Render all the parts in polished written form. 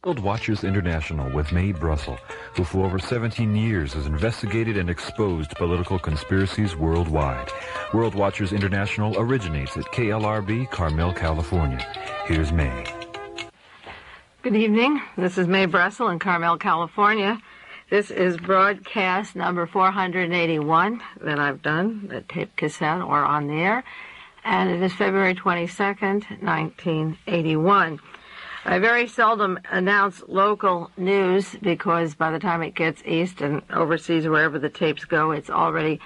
World Watchers International with Mae Brussell, who for over 17 years has investigated and exposed political conspiracies worldwide. World Watchers International originates at KLRB, Carmel, California. Here's Mae. Good evening. This is Mae Brussell in Carmel, California. This is broadcast number 481 that I've done, the tape cassette or on the air, and it is February 22nd, 1981. I very seldom announce local news because by the time it gets east and overseas, wherever the tapes go, it's already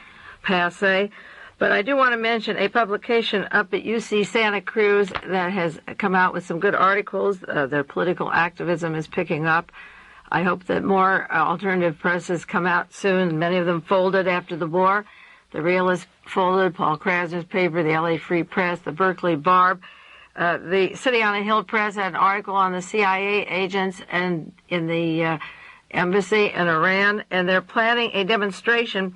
passé. But I do want to mention a publication up at UC Santa Cruz that has come out with some good articles. Their political activism is picking up. I hope that more alternative presses come out soon. Many of them folded after the war. The Realist folded, Paul Krasner's paper, the LA Free Press, the Berkeley Barb. The City on a Hill Press had an article on the CIA agents and in the embassy in Iran, and they're planning a demonstration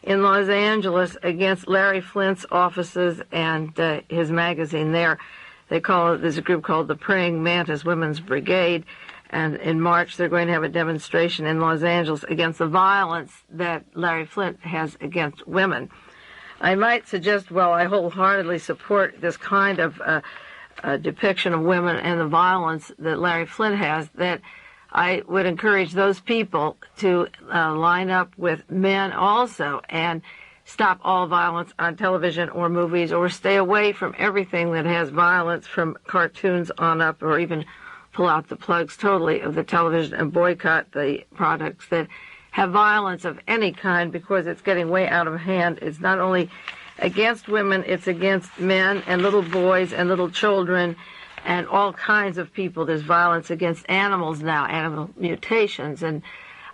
in Los Angeles against Larry Flint's offices and his magazine there. They call it, there's a group called the Praying Mantis Women's Brigade, and in March they're going to have a demonstration in Los Angeles against the violence that Larry Flint has against women. I might suggest, well, I wholeheartedly support this kind of depiction of women and the violence that Larry Flint has, that I would encourage those people to line up with men also and stop all violence on television or movies, or stay away from everything that has violence from cartoons on up, or even pull out the plugs totally of the television and boycott the products that have violence of any kind, because it's getting way out of hand. It's not only against women, it's against men and little boys and little children and all kinds of people. There's violence against animals now, animal mutations. And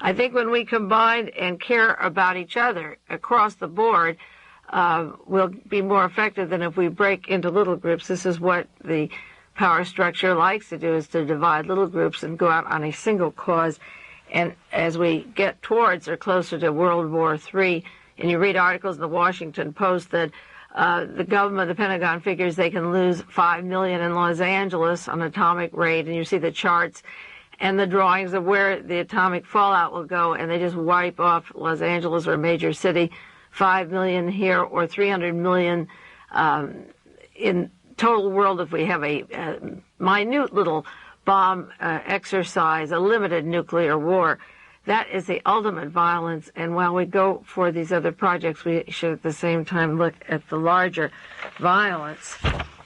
I think when we combine and care about each other across the board, we'll be more effective than if we break into little groups. This is what the power structure likes to do, is to divide little groups and go out on a single cause. And as we get towards or closer to World War III, and you read articles in the Washington Post that the government, the Pentagon, figures they can lose 5 million in Los Angeles on atomic raid, and you see the charts and the drawings of where the atomic fallout will go, and they just wipe off Los Angeles or a major city, 5 million here or 300 million in total world if we have a minute little bomb exercise, a limited nuclear war. That is the ultimate violence, and while we go for these other projects, we should at the same time look at the larger violence.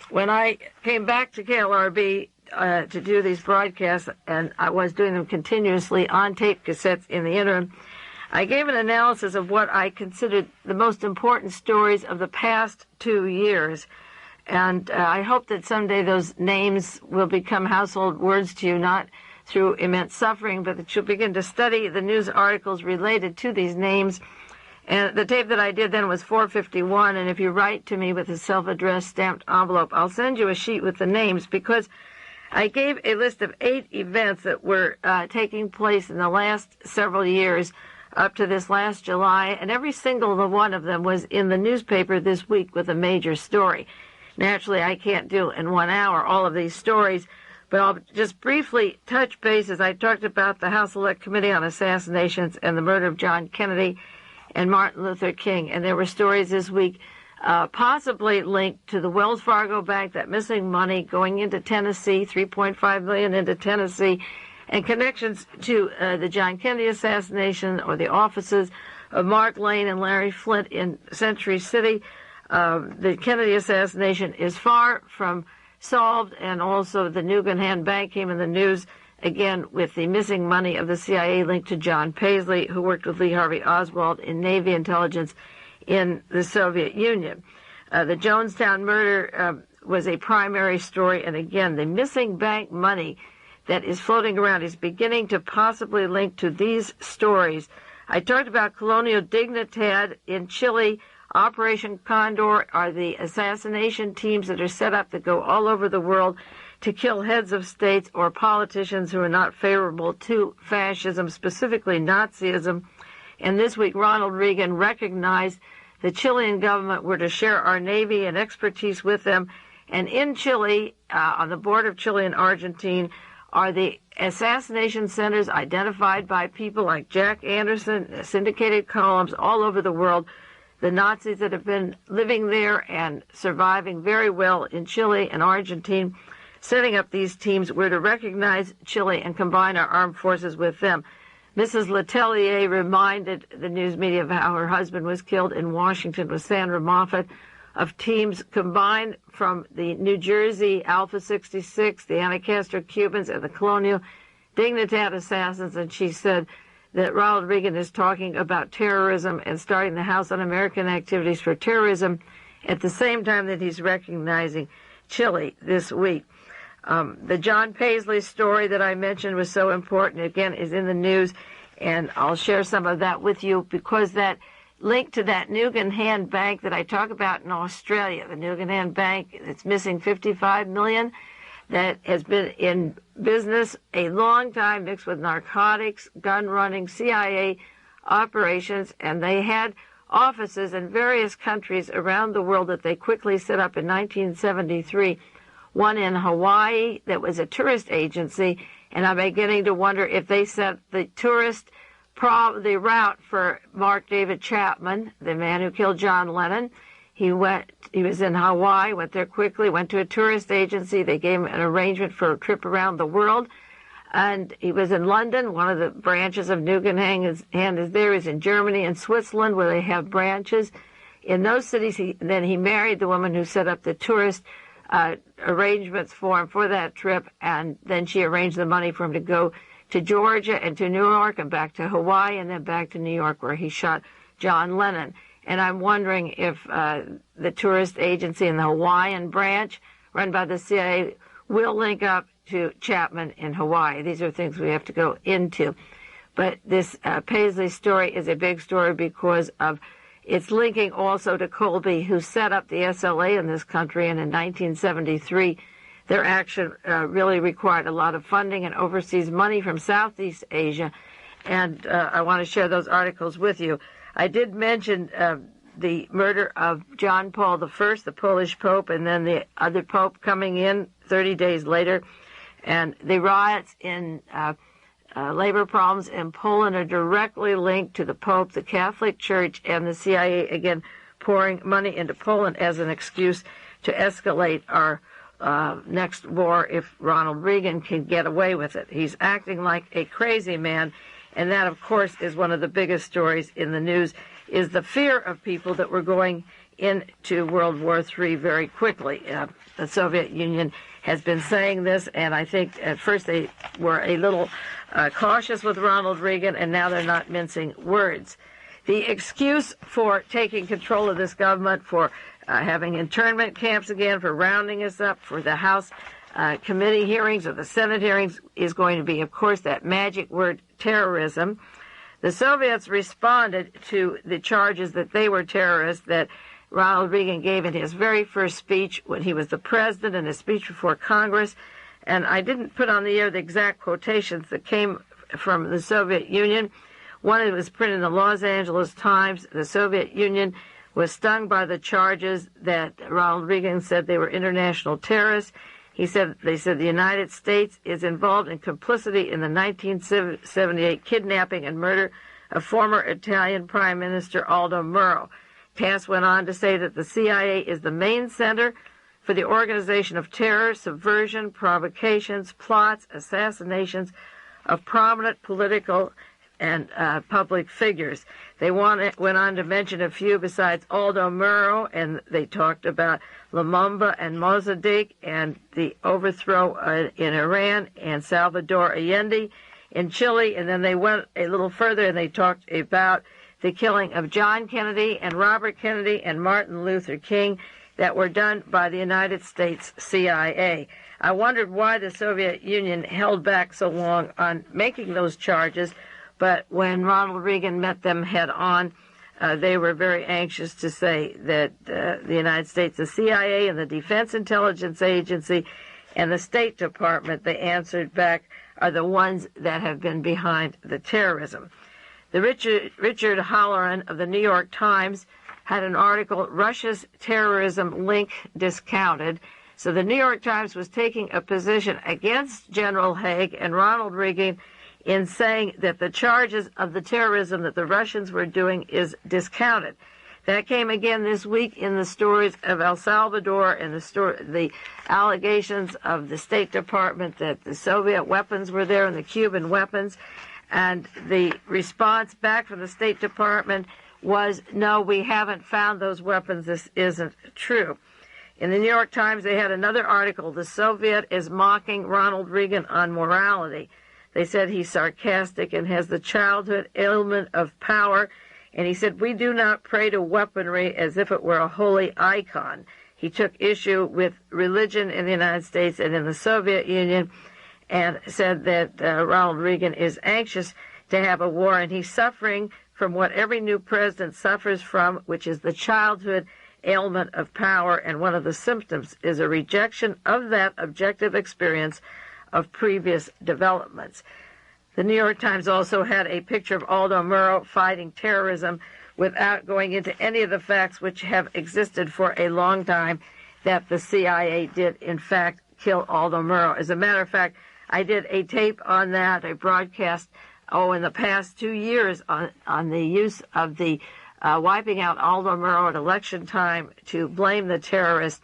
When I came back to KLRB to do these broadcasts, and I was doing them continuously on tape cassettes in the interim, I gave an analysis of what I considered the most important stories of the past 2 years. And I hope that someday those names will become household words to you, not through immense suffering, but that you'll begin to study the news articles related to these names. And the tape that I did then was 451, and if you write to me with a self-addressed stamped envelope, I'll send you a sheet with the names, because I gave a list of 8 events that were taking place in the last several years up to this last July, and every single one of them was in the newspaper this week with a major story. Naturally, I can't do in 1 hour all of these stories, but I'll just briefly touch bases. I talked about the House Select Committee on Assassinations and the murder of John Kennedy and Martin Luther King. And there were stories this week possibly linked to the Wells Fargo Bank, that missing money going into Tennessee, $3.5 million into Tennessee, and connections to the John Kennedy assassination or the offices of Mark Lane and Larry Flint in Century City. The Kennedy assassination is far from solved, and also the Nugan hand bank came in the news again with the missing money of the CIA linked to John Paisley, who worked with Lee Harvey Oswald in Navy intelligence in the Soviet Union. The Jonestown murder was a primary story, and again, the missing bank money that is floating around is beginning to possibly link to these stories. I talked about Colonial Dignidad in Chile. Operation Condor are the assassination teams that are set up that go all over the world to kill heads of states or politicians who are not favorable to fascism, specifically Nazism. And this week, Ronald Reagan recognized the Chilean government were to share our Navy and expertise with them. And in Chile, on the border of Chile and Argentina, are the assassination centers identified by people like Jack Anderson, syndicated columns all over the world, the Nazis that have been living there and surviving very well in Chile and Argentina, setting up these teams. We're to recognize Chile and combine our armed forces with them. Mrs. Letelier reminded the news media of how her husband was killed in Washington with Sandra Moffat, of teams combined from the New Jersey Alpha 66, the anti-Castro Cubans, and the Colonial Dignidad assassins. And she said that Ronald Reagan is talking about terrorism and starting the House Un-American Activities for Terrorism at the same time that he's recognizing Chile this week. The John Paisley story that I mentioned was so important, again, is in the news, and I'll share some of that with you because that link to that Nugan Hand Bank that I talk about in Australia, the Nugan Hand Bank, it's missing $55 million, that has been in business a long time, mixed with narcotics, gun running, CIA operations, and they had offices in various countries around the world that they quickly set up in 1973. One in Hawaii that was a tourist agency, and I'm beginning to wonder if they set the the route for Mark David Chapman, the man who killed John Lennon. He was in Hawaii, went there quickly, went to a tourist agency. They gave him an arrangement for a trip around the world. And he was in London. One of the branches of Nugan Hand is there. He's in Germany and Switzerland, where they have branches. In those cities, then he married the woman who set up the tourist arrangements for him for that trip, and then she arranged the money for him to go to Georgia and to New York and back to Hawaii and then back to New York, where he shot John Lennon. And I'm wondering if the tourist agency in the Hawaiian branch, run by the CIA, will link up to Chapman in Hawaii. These are things we have to go into. But this Paisley story is a big story because of it's linking also to Colby, who set up the SLA in this country, and in 1973, their action really required a lot of funding and overseas money from Southeast Asia, and I want to share those articles with you. I did mention the murder of John Paul I, the Polish Pope, and then the other Pope coming in 30 days later, and the riots in labor problems in Poland are directly linked to the Pope, the Catholic Church, and the CIA, again, pouring money into Poland as an excuse to escalate our next war if Ronald Reagan can get away with it. He's acting like a crazy man, and that, of course, is one of the biggest stories in the news, is the fear of people that we're going into World War III very quickly. The Soviet Union has been saying this, and I think at first they were a little cautious with Ronald Reagan, and now they're not mincing words. The excuse for taking control of this government, for having internment camps again, for rounding us up, for the House committee hearings or the Senate hearings, is going to be, of course, that magic word, terrorism. The Soviets responded to the charges that they were terrorists that Ronald Reagan gave in his very first speech when he was the president, in his speech before Congress. And I didn't put on the air the exact quotations that came from the Soviet Union. One, it was printed in the Los Angeles Times. The Soviet Union was stung by the charges that Ronald Reagan said they were international terrorists. They said the United States is involved in complicity in the 1978 kidnapping and murder of former Italian Prime Minister Aldo Moro. TASS went on to say that the CIA is the main center for the organization of terror, subversion, provocations, plots, assassinations of prominent political and public figures. They went on to mention a few besides Aldo Moro, and they talked about Lamummba and Mossadegh and the overthrow in Iran and Salvador Allende in Chile. And then they went a little further and they talked about the killing of John Kennedy and Robert Kennedy and Martin Luther King that were done by the United States CIA. I wondered why the Soviet Union held back so long on making those charges, but when Ronald Reagan met them head on, they were very anxious to say that the United States, the CIA and the Defense Intelligence Agency and the State Department, they answered back, are the ones that have been behind the terrorism. The Richard Halloran of the New York Times had an article, Russia's Terrorism Link Discounted, So the New York Times was taking a position against General Haig and Ronald Reagan in saying that the charges of the terrorism that the Russians were doing is discounted. That came again this week in the stories of El Salvador and the allegations of the State Department that the Soviet weapons were there and the Cuban weapons. And the response back from the State Department was, no, we haven't found those weapons. This isn't true. In the New York Times, they had another article, "The Soviet is mocking Ronald Reagan on morality." They said he's sarcastic and has the childhood ailment of power. And he said, "We do not pray to weaponry as if it were a holy icon." He took issue with religion in the United States and in the Soviet Union and said that Ronald Reagan is anxious to have a war, and he's suffering from what every new president suffers from, which is the childhood ailment of power, and one of the symptoms is a rejection of that objective experience of previous developments. The New York Times also had a picture of Aldo Moro fighting terrorism without going into any of the facts which have existed for a long time, that the CIA did, in fact, kill Aldo Moro. As a matter of fact, I did a tape on that, a broadcast, in the past 2 years on the use of the wiping out Aldo Moro at election time to blame the terrorists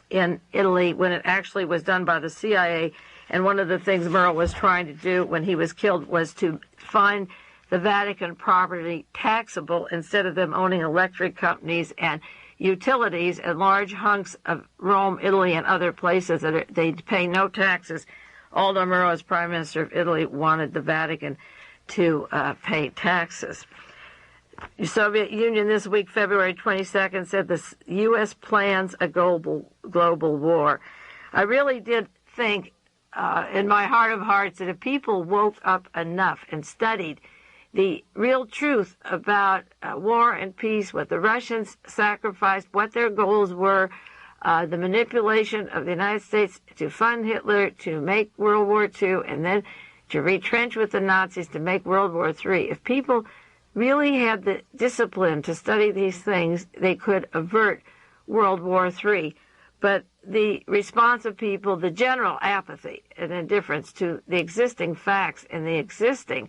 in Italy when it actually was done by the CIA. And one of the things Moro was trying to do when he was killed was to find the Vatican property taxable instead of them owning electric companies and utilities and large hunks of Rome, Italy, and other places that they pay no taxes. Aldo Moro, as Prime Minister of Italy, wanted the Vatican to pay taxes. The Soviet Union this week, February 22nd, said the U.S. plans a global war. I really did think in my heart of hearts that if people woke up enough and studied the real truth about war and peace, what the Russians sacrificed, what their goals were, the manipulation of the United States to fund Hitler, to make World War II, and then to retrench with the Nazis to make World War III. If people really had the discipline to study these things, they could avert World War III. But the response of people, the general apathy and indifference to the existing facts and the existing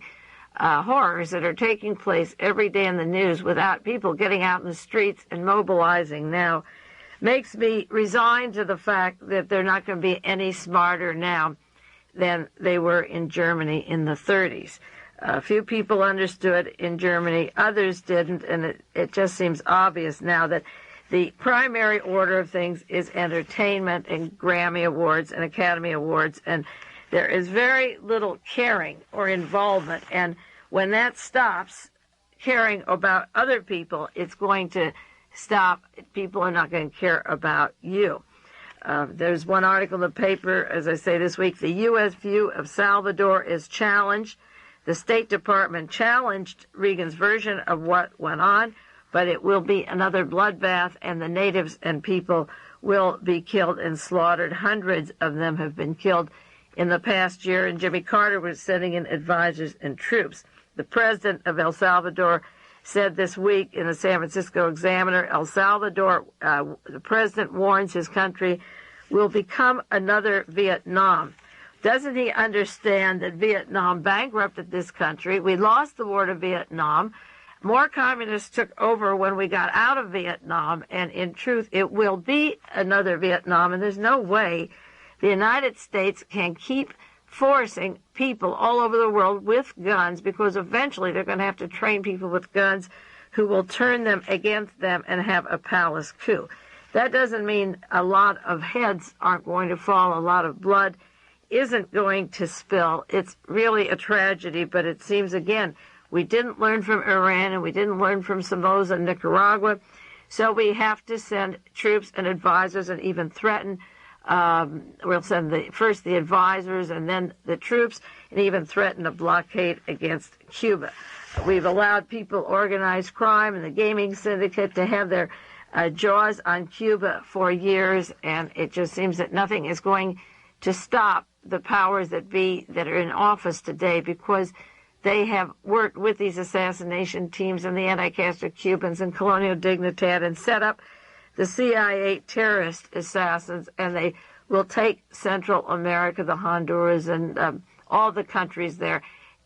horrors that are taking place every day in the news without people getting out in the streets and mobilizing now, makes me resigned to the fact that they're not going to be any smarter now than they were in Germany in the 30s. A few people understood in Germany, others didn't, and it just seems obvious now that the primary order of things is entertainment and Grammy Awards and Academy Awards, and there is very little caring or involvement. And when that stops, caring about other people, it's going to stop. People are not going to care about you. There's one article in the paper, as I say this week, the U.S. view of Salvador is challenged. The State Department challenged Reagan's version of what went on, but it will be another bloodbath, and the natives and people will be killed and slaughtered. Hundreds of them have been killed in the past year, and Jimmy Carter was sending in advisors and troops. The president of El Salvador said this week in the San Francisco Examiner, El Salvador, the president warns his country will become another Vietnam. Doesn't he understand that Vietnam bankrupted this country? We lost the war to Vietnam. More communists took over when we got out of Vietnam, and in truth, it will be another Vietnam, and there's no way the United States can keep forcing people all over the world with guns, because eventually they're going to have to train people with guns who will turn them against them and have a palace coup. That doesn't mean a lot of heads aren't going to fall, a lot of blood isn't going to spill. It's really a tragedy, but it seems, again, we didn't learn from Iran and we didn't learn from Somoza and Nicaragua, so we have to send troops and advisors and even threaten. We'll send first the advisors and then the troops, and even threaten a blockade against Cuba. We've allowed people, organized crime and the gaming syndicate, to have their jaws on Cuba for years, and it just seems that nothing is going to stop the powers that be that are in office today, because they have worked with these assassination teams and the anti-Castro Cubans and Colonial Dignidad and set up the CIA terrorist assassins, and they will take Central America, the Honduras, and all the countries there,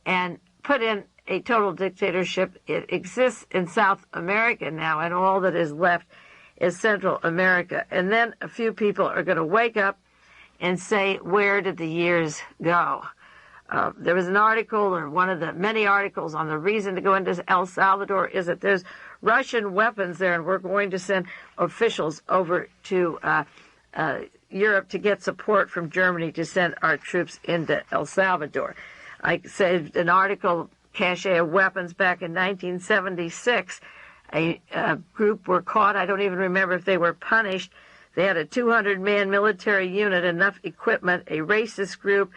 and put in a total dictatorship. It exists in South America now, and all that is left is Central America. And then a few people are going to wake up and say, where did the years go? There was an article, or one of the many articles, on the reason to go into El Salvador is that there's Russian weapons there, and we're going to send officials over to Europe to get support from Germany to send our troops into El Salvador. I saved an article, cache of weapons, back in 1976. A group were caught. I don't even remember if they were punished. They had a 200-man military unit, enough equipment, a racist group,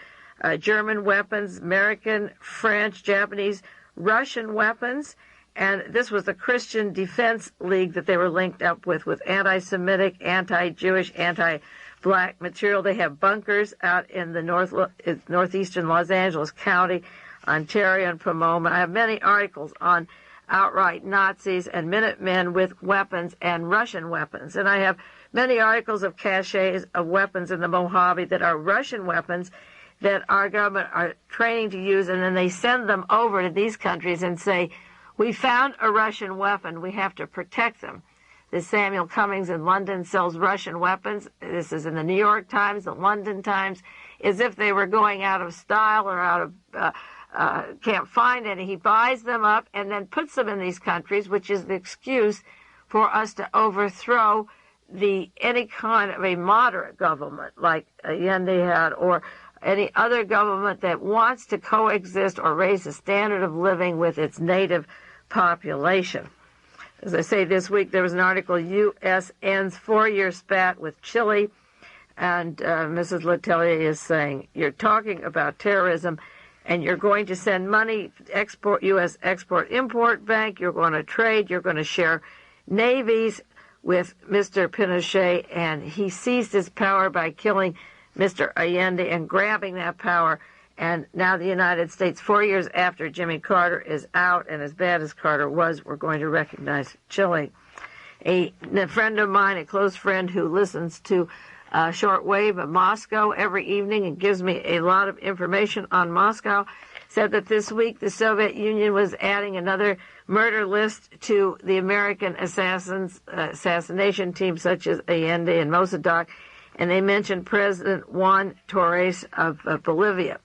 German weapons, American, French, Japanese, Russian weapons, and this was the Christian Defense League that they were linked up with anti-Semitic, anti-Jewish, anti-black material. They have bunkers out in the northeastern Los Angeles County, Ontario, and Pomona. I have many articles on outright Nazis and Minutemen with weapons and Russian weapons. And I have many articles of caches of weapons in the Mojave that are Russian weapons that our government are training to use, and then they send them over to these countries and say, we found a Russian weapon, we have to protect them. This Samuel Cummings in London sells Russian weapons. This is in the New York Times, the London Times, as if they were going out of style or out of, can't find any. He buys them up and then puts them in these countries, which is the excuse for us to overthrow any kind of a moderate government like Allende had, or any other government that wants to coexist or raise the standard of living with its native population. As I say, this week there was an article, U.S. ends 4-year spat with Chile, and Mrs. Letelier is saying, you're talking about terrorism, and you're going to send money, U.S. Export-Import Bank, you're going to trade, you're going to share navies with Mr. Pinochet, and he seized his power by killing Mr. Allende and grabbing that power. And now the United States, 4 years after Jimmy Carter is out, and as bad as Carter was, we're going to recognize Chile. A friend of mine, a close friend who listens to shortwave of Moscow every evening and gives me a lot of information on Moscow, said that this week the Soviet Union was adding another murder list to the American assassination team, such as Allende and Mossadegh, and they mentioned President Juan Torres of Bolivia.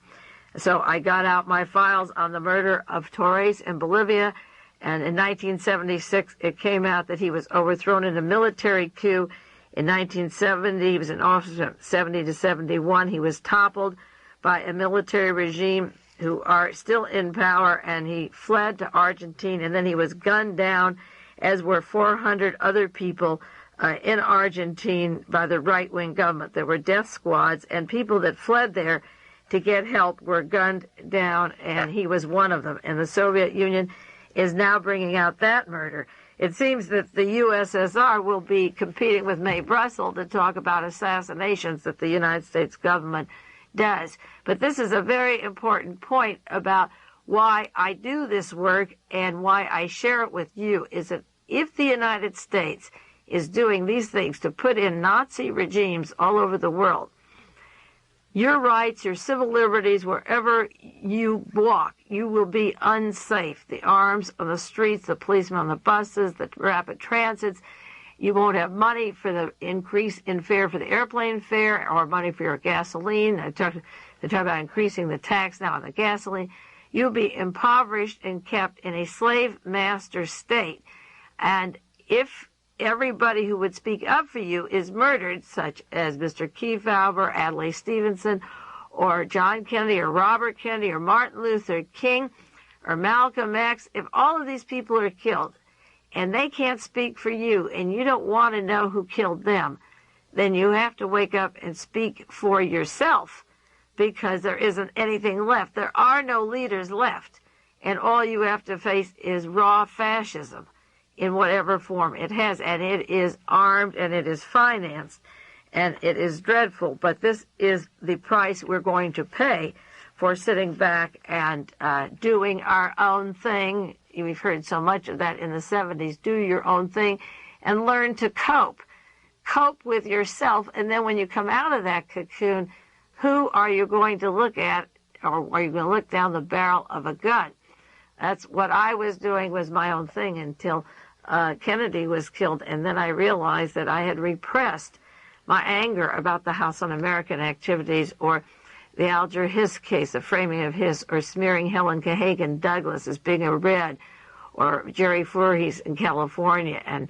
So I got out my files on the murder of Torres in Bolivia, and in 1976 it came out that he was overthrown in a military coup. In 1970, he was in office from 70 to 71. He was toppled by a military regime who are still in power, and he fled to Argentina, and then he was gunned down, as were 400 other people in Argentina by the right-wing government. There were death squads, and people that fled there to get help were gunned down, and he was one of them. And the Soviet Union is now bringing out that murder. It seems that the USSR will be competing with Mae Brussell to talk about assassinations that the United States government does. But this is a very important point about why I do this work and why I share it with you, is that if the United States is doing these things to put in Nazi regimes all over the world, your rights, your civil liberties, wherever you walk, you will be unsafe. The arms on the streets, the policemen on the buses, the rapid transits, you won't have money for the increase in fare for the airplane fare or money for your gasoline. They talk about increasing the tax now on the gasoline. You'll be impoverished and kept in a slave master state. And if everybody who would speak up for you is murdered, such as Mr. Kefauver, Adlai Stevenson, or John Kennedy, or Robert Kennedy, or Martin Luther King, or Malcolm X, if all of these people are killed and they can't speak for you and you don't want to know who killed them, then you have to wake up and speak for yourself, because there isn't anything left. There are no leaders left, and all you have to face is raw fascism in whatever form it has, and it is armed and it is financed, and it is dreadful. But this is the price we're going to pay for sitting back and doing our own thing. We've heard so much of that in the 70s. Do your own thing and learn to cope. cope with yourself, and then when you come out of that cocoon, who are you going to look at, or are you going to look down the barrel of a gun? That's what I was doing, was my own thing until Kennedy was killed, and then I realized that I had repressed my anger about the House Un-American activities, or the Alger Hiss case, the framing of Hiss, or smearing Helen Cahagan Douglas as being a red, or Jerry Voorhees in California, and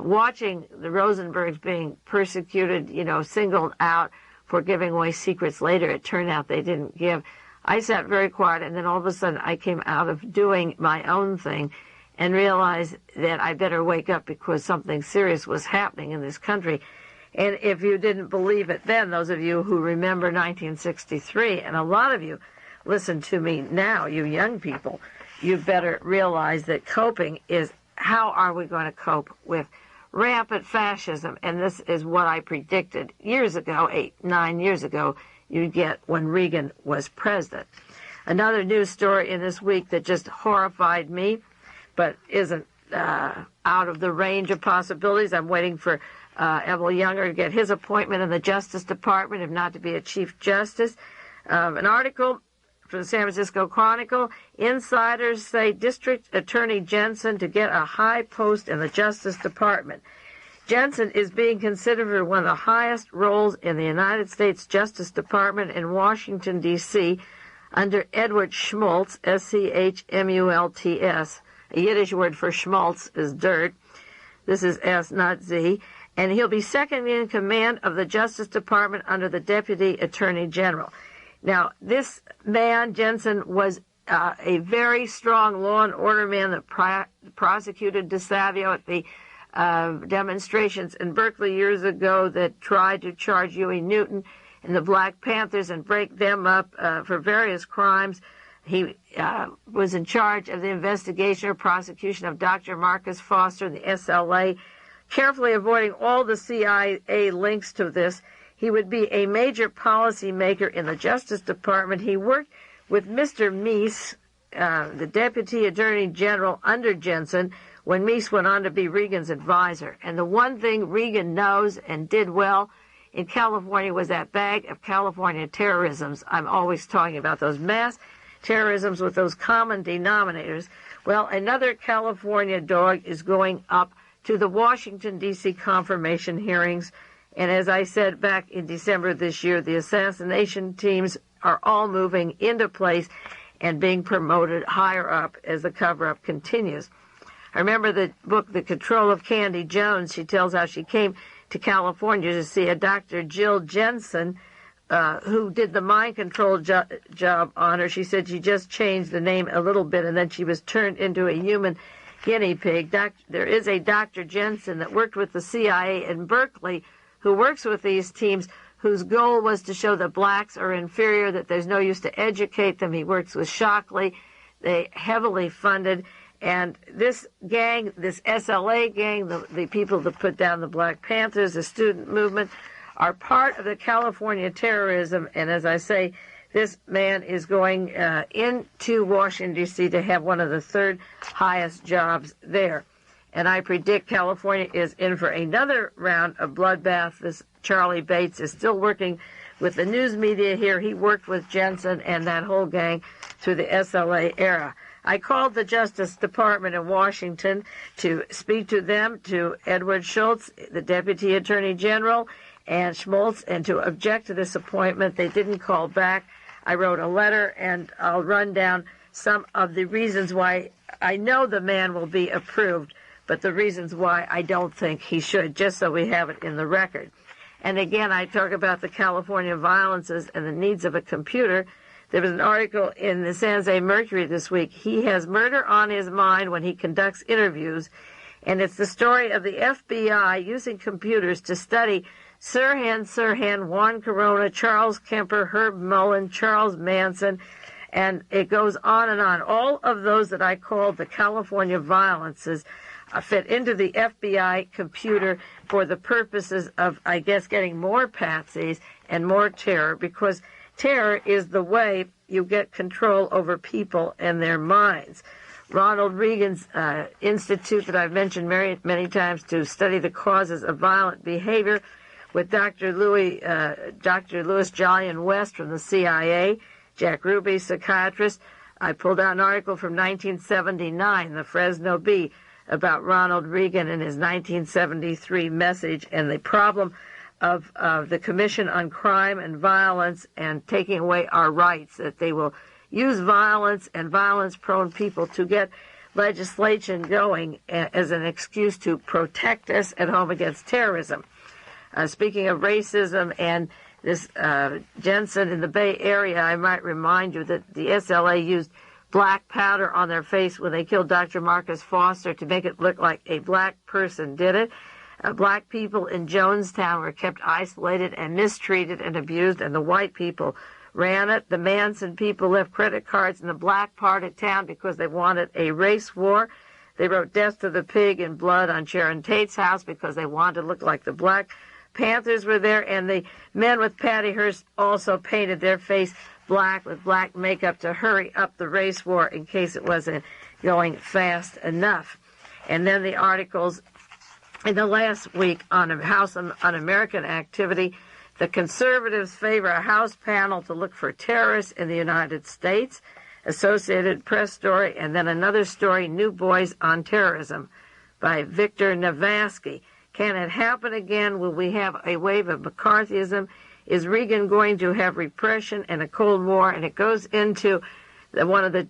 watching the Rosenbergs being persecuted, singled out for giving away secrets later. It turned out they didn't give. I sat very quiet, and then all of a sudden I came out of doing my own thing and realized that I better wake up because something serious was happening in this country. And if you didn't believe it then, those of you who remember 1963, and a lot of you listen to me now, you young people, you better realize that coping is, how are we going to cope with rampant fascism? And this is what I predicted years ago, 8-9 years ago, you'd get when Reagan was president. Another news story in this week that just horrified me, but isn't out of the range of possibilities. I'm waiting for Evel Younger to get his appointment in the Justice Department, if not to be a Chief Justice. An article from the San Francisco Chronicle, insiders say District Attorney Jensen to get a high post in the Justice Department. Jensen is being considered for one of the highest roles in the United States Justice Department in Washington, D.C., under Edward Schmultz, S-C-H-M-U-L-T-S. A Yiddish word for schmaltz is dirt. This is S, not Z. And he'll be second in command of the Justice Department under the Deputy Attorney General. Now, this man, Jensen, was a very strong law and order man that prosecuted DeSavio at the demonstrations in Berkeley years ago that tried to charge Huey Newton and the Black Panthers and break them up for various crimes. He was in charge of the investigation or prosecution of Dr. Marcus Foster, the SLA, carefully avoiding all the CIA links to this. He would be a major policy maker in the Justice Department. He worked with Mr. Meese, the Deputy Attorney General under Jensen, when Meese went on to be Reagan's advisor. And the one thing Reagan knows and did well in California was that bag of California terrorisms. I'm always talking about those mass terrorisms with those common denominators. Well, another California dog is going up to the Washington, D.C. confirmation hearings. And as I said back in December of this year, the assassination teams are all moving into place and being promoted higher up as the cover-up continues. I remember the book, The Control of Candy Jones. She tells how she came to California to see a Dr. Jill Jensen, who did the mind control job on her. She said she just changed the name a little bit, and then she was turned into a human guinea pig. There is a Dr. Jensen that worked with the CIA in Berkeley who works with these teams, whose goal was to show that blacks are inferior, that there's no use to educate them. He works with Shockley. They heavily funded. And this gang, this SLA gang, the people that put down the Black Panthers, the student movement, are part of the California terrorism. And as I say, this man is going into Washington, D.C. to have one of the third highest jobs there. And I predict California is in for another round of bloodbath. This Charlie Bates is still working with the news media here. He worked with Jensen and that whole gang through the SLA era. I called the Justice Department in Washington to speak to them, to Edward Schultz, the Deputy Attorney General, and Schmultz, and to object to this appointment. They didn't call back. I wrote a letter, and I'll run down some of the reasons why I know the man will be approved, but the reasons why I don't think he should, just so we have it in the record. And again, I talk about the California violences and the needs of a computer. There was an article in the San Jose Mercury this week. He has murder on his mind when he conducts interviews, and it's the story of the FBI using computers to study Sirhan, Juan Corona, Charles Kemper, Herb Mullen, Charles Manson, and it goes on and on. All of those that I called the California violences fit into the FBI computer for the purposes of, I guess, getting more patsies and more terror, because terror is the way you get control over people and their minds. Ronald Reagan's institute that I've mentioned many times to study the causes of violent behavior, with Dr. Louis Jolyon West from the CIA, Jack Ruby, psychiatrist. I pulled out an article from 1979, the Fresno Bee, about Ronald Reagan and his 1973 message and the problem of the Commission on Crime and Violence and taking away our rights, that they will use violence and violence-prone people to get legislation going as an excuse to protect us at home against terrorism. Speaking of racism and this Jensen in the Bay Area, I might remind you that the SLA used black powder on their face when they killed Dr. Marcus Foster to make it look like a black person did it. Black people in Jonestown were kept isolated and mistreated and abused, and the white people ran it. The Manson people left credit cards in the black part of town because they wanted a race war. They wrote "Death to the Pig" in blood on Sharon Tate's house because they wanted to look like the Black Panthers were there, and the men with Patty Hearst also painted their face black with black makeup to hurry up the race war in case it wasn't going fast enough. And then the articles in the last week on House Un-American activity. The conservatives favor a House panel to look for terrorists in the United States. Associated Press story, and then another story, New Boys on Terrorism, by Victor Navasky. Can it happen again? Will we have a wave of McCarthyism? Is Reagan going to have repression and a Cold War? And it goes into one of the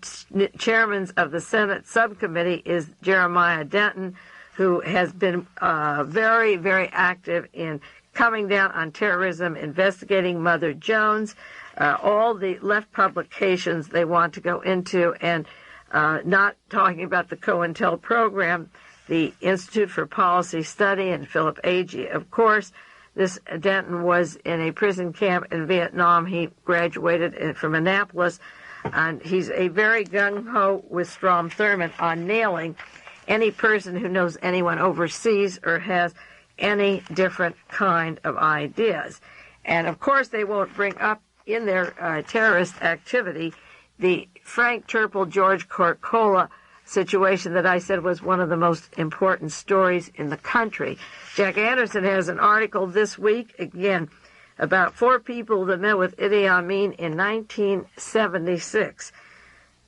chairmen of the Senate subcommittee is Jeremiah Denton, who has been very, very active in coming down on terrorism, investigating Mother Jones, all the left publications they want to go into, and not talking about the COINTEL program, the Institute for Policy Study, and Philip Agee. Of course, this Denton was in a prison camp in Vietnam. He graduated from Annapolis, and he's a very gung-ho with Strom Thurmond on nailing any person who knows anyone overseas or has any different kind of ideas. And, of course, they won't bring up in their terrorist activity the Frank Turple, George Corcola situation that I said was one of the most important stories in the country. Jack Anderson has an article this week, again, about 4 people that met with Idi Amin in 1976.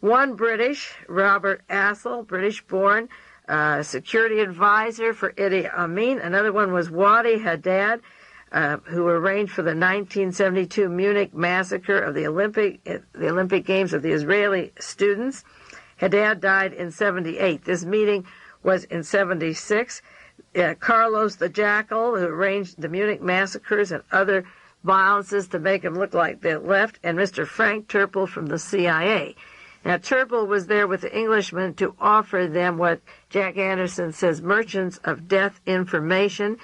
One British, Robert Assel, British-born, security advisor for Idi Amin. Another one was Wadi Haddad, who arranged for the 1972 Munich massacre of the Olympic Games of the Israeli students. Haddad died in 78. This meeting was in 76. Carlos the Jackal, who arranged the Munich massacres and other violences to make them look like they left, and Mr. Frank Turple from the CIA. Now, Turple was there with the Englishmen to offer them what Jack Anderson says, merchants of death information.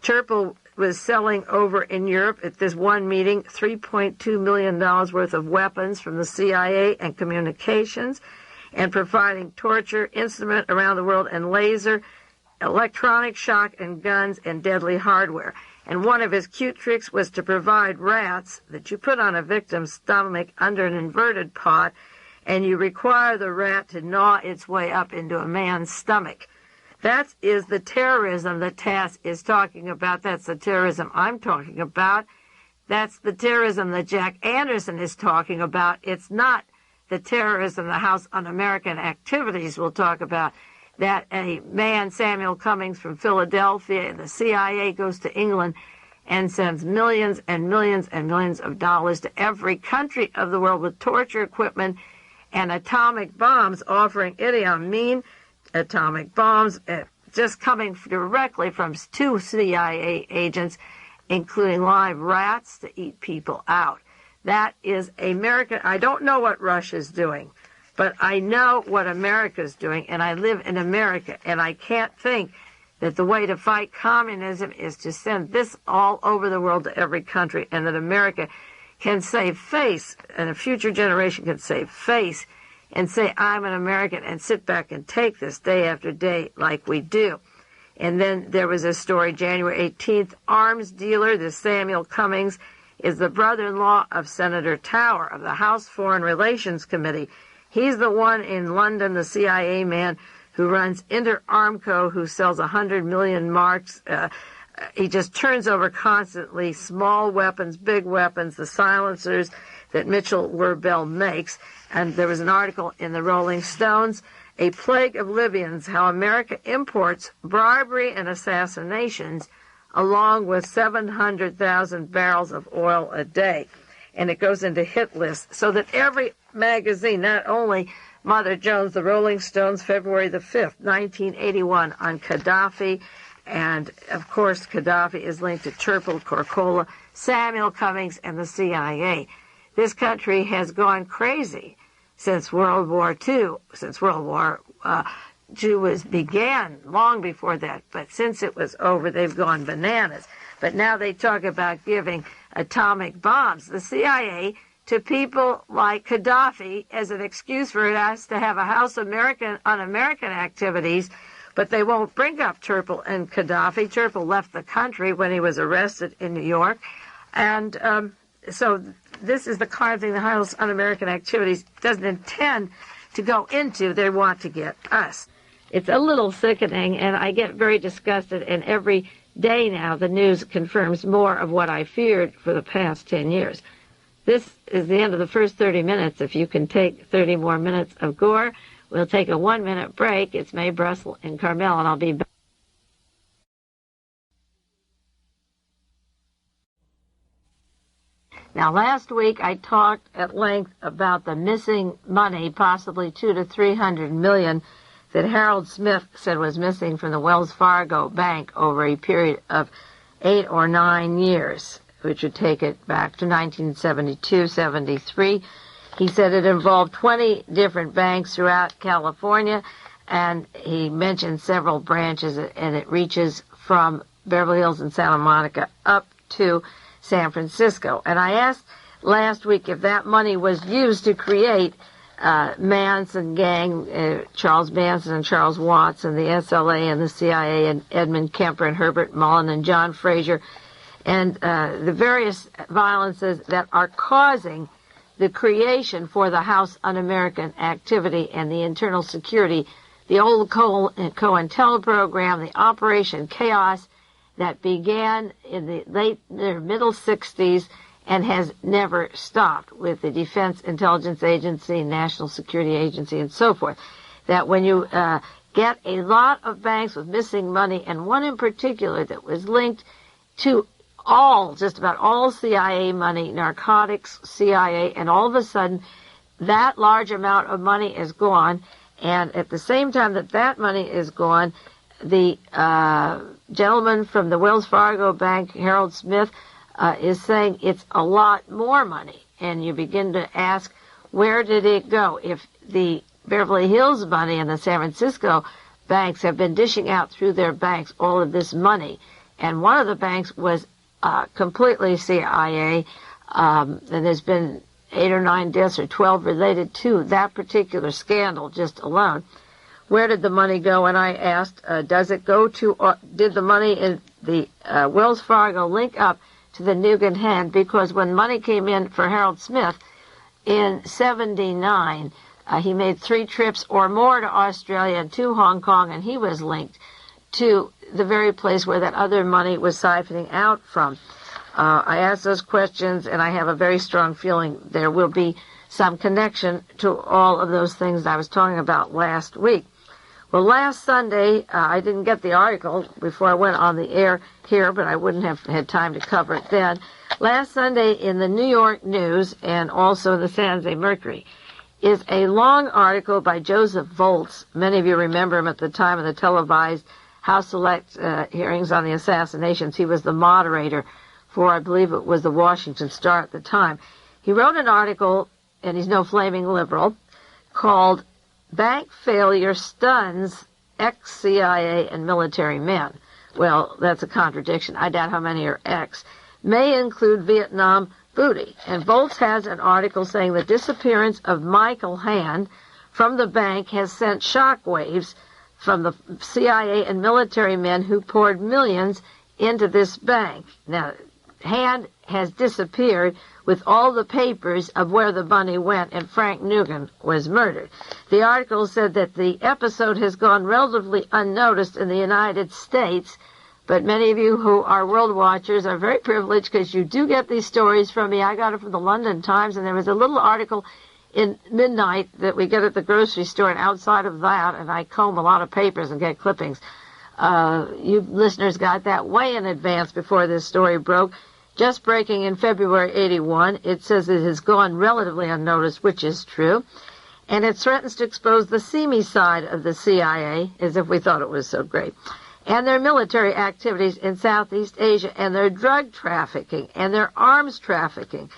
Turple was selling over in Europe at this one meeting $3.2 million worth of weapons from the CIA and communications, and providing torture, instrument around the world, and laser, electronic shock, and guns, and deadly hardware. And one of his cute tricks was to provide rats that you put on a victim's stomach under an inverted pot, and you require the rat to gnaw its way up into a man's stomach. That is the terrorism that Tass is talking about. That's the terrorism I'm talking about. That's the terrorism that Jack Anderson is talking about. It's not the terrorism the House Un-American Activities will talk about. That a man, Samuel Cummings from Philadelphia, and the CIA goes to England and sends millions and millions and millions of dollars to every country of the world with torture equipment and atomic bombs, offering Idi Amin atomic bombs, just coming directly from 2 CIA agents, including live rats to eat people out. That is America. I don't know what Russia's doing, but I know what America's doing, and I live in America, and I can't think that the way to fight communism is to send this all over the world to every country, and that America can save face, and a future generation can save face, and say, I'm an American, and sit back and take this day after day like we do. And then there was a story, January 18th, arms dealer, this Samuel Cummings, is the brother-in-law of Senator Tower of the House Foreign Relations Committee. He's the one in London, the CIA man who runs Inter Armco, who sells 100 million marks. He just turns over constantly small weapons, big weapons, the silencers that Mitchell Werbel makes. And there was an article in the Rolling Stones, A Plague of Libyans, How America Imports Bribery and Assassinations, along with 700,000 barrels of oil a day. And it goes into hit lists, so that every magazine, not only Mother Jones, the Rolling Stones, February the 5th, 1981, on Gaddafi, and of course Gaddafi is linked to Turple, Corcola, Samuel Cummings, and the CIA. This country has gone crazy since World War II, since World War II began, long before that. But since it was over, they've gone bananas. But now they talk about giving atomic bombs, the CIA, to people like Gaddafi as an excuse for us to have a House Un-American activities, but they won't bring up Turple and Gaddafi. Turple left the country when he was arrested in New York. And so this is the kind of thing the House Un-American activities doesn't intend to go into. They want to get us. It's a little sickening, and I get very disgusted, and every day now the news confirms more of what I feared for the past 10 years. This is the end of the first 30 minutes. If you can take 30 more minutes of gore, we'll take a 1-minute break. It's Mae Brussell and Carmel, and I'll be back. Now, last week I talked at length about the missing money, possibly $200 to $300 million, that Harold Smith said was missing from the Wells Fargo Bank over a period of 8 or 9 years, which would take it back to 1972-73. He said it involved 20 different banks throughout California, and he mentioned several branches, and it reaches from Beverly Hills and Santa Monica up to San Francisco. And I asked last week if that money was used to create Manson gang, Charles Manson and Charles Watts, and the SLA and the CIA, and Edmund Kemper and Herbert Mullen and John Frazier, and the various violences that are causing the creation for the House Un-American activity and the internal security, the old COINTEL program, the Operation Chaos that began in the middle 60s and has never stopped with the Defense Intelligence Agency, National Security Agency, and so forth. That when you get a lot of banks with missing money, and one in particular that was linked to just about all CIA money, narcotics, CIA, and all of a sudden that large amount of money is gone, and at the same time that money is gone, the gentleman from the Wells Fargo Bank, Harold Smith, is saying it's a lot more money. And you begin to ask, where did it go? If the Beverly Hills money and the San Francisco banks have been dishing out through their banks all of this money, and one of the banks was completely CIA, and there's been 8 or 9 deaths or 12 related to that particular scandal just alone. Where did the money go? And I asked, does it go to, did the money in the Wells Fargo link up to the Nugan hand? Because when money came in for Harold Smith in 79, he made 3 trips or more to Australia and to Hong Kong, and he was linked to the very place where that other money was siphoning out from. I asked those questions, and I have a very strong feeling there will be some connection to all of those things I was talking about last week. Well, last Sunday, I didn't get the article before I went on the air here, but I wouldn't have had time to cover it then. Last Sunday in the New York News and also the San Jose Mercury is a long article by Joseph Volz. Many of you remember him at the time of the televised House Select hearings on the assassinations. He was the moderator for, I believe it was the Washington Star at the time. He wrote an article, and he's no flaming liberal, called Bank Failure Stuns Ex-CIA and Military Men. Well, that's a contradiction. I doubt how many are ex. May include Vietnam booty. And Volz has an article saying the disappearance of Michael Hand from the bank has sent shockwaves from the CIA and military men who poured millions into this bank. Now, Hand has disappeared with all the papers of where the money went, and Frank Nugan was murdered. The article said that the episode has gone relatively unnoticed in the United States, but many of you who are world watchers are very privileged because you do get these stories from me. I got it from the London Times, and there was a little article in Midnight that we get at the grocery store, and outside of that, and I comb a lot of papers and get clippings. You listeners got that way in advance before this story broke. Just breaking in February 81, it says it has gone relatively unnoticed, which is true, and it threatens to expose the seamy side of the CIA, as if we thought it was so great, and their military activities in Southeast Asia, and their drug trafficking, and their arms trafficking,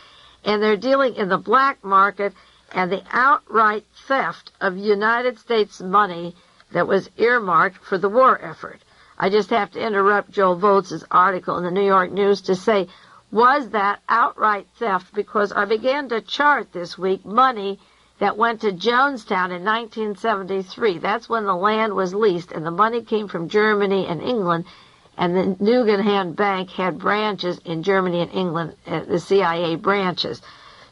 and their dealing in the black market, and the outright theft of United States money that was earmarked for the war effort. I just have to interrupt Joel Volz's article in the New York News to say, was that outright theft? Because I began to chart this week money that went to Jonestown in 1973. That's when the land was leased, and the money came from Germany and England, and the Nugan Bank had branches in Germany and England, the CIA branches.